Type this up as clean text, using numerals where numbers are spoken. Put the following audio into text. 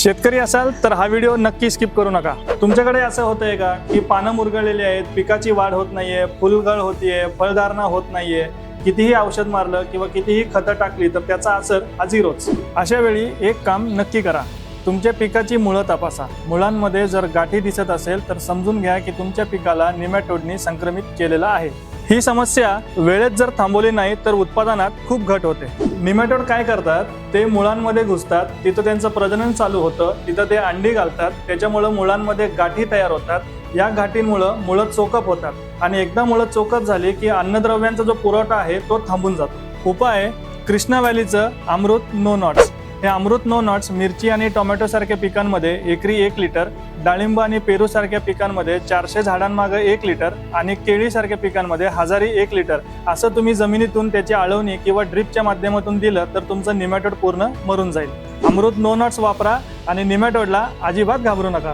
शेतकरी असाल तर हा व्हिडिओ नक्की स्किप करू नका। तुमच्याकडे असं होतंय का की पानं मुरगळलेली आहेत, पिकाची वाढ होत नाहीये, फुलगळ होतीये, फळधारणा होत नाहीये, कितीही औषध मारलं किंवा कितीही खतं टाकली तर त्याचा असर हा झिरोच। अशा वेळी एक काम नक्की करा, तुमच्या पिकाची मुळं तपासा। मुळांमध्ये जर गाठी दिसत असेल तर समजून घ्या की तुमच्या पिकाला निमॅटोडने संक्रमित केलेला आहे। ही समस्या वेळेत जर थांबवली नाही तर उत्पादनात खूप घट होते। निमॅटोड काय करतात, ते मुळांमध्ये घुसतात, तिथं त्यांचं प्रजनन चालू होतं, तिथं ते अंडी घालतात, त्याच्यामुळे मुळांमध्ये गाठी तयार होतात। या गाठींमुळे मुळं चोकअप होतात आणि एकदा मुळं चोकअप झाली की अन्नद्रव्यांचा जो पुरवठा आहे तो थांबून जातो। उपाय कृष्णा व्हॅलीचं अमृत नो नॉट्स। हे अमृत नो नॉट्स मिरची आणि टोमॅटो सारख्या पिकांमध्ये एकरी 1 लिटर, डाळिंब आणि पेरू सारख्या पिकांमध्ये 400 झाडांमागे 1 लिटर आणि केळी सारख्या पिकांमध्ये 1000 1 लिटर असं तुम्ही जमिनीतून त्याची आळवणी किंवा ड्रिपच्या माध्यमातून दिलं तर तुमचं निमॅटोड पूर्ण मरून जाईल। अमृत नो नॉट्स वापरा आणि निमॅटोडला अजिबात घाबरू नका।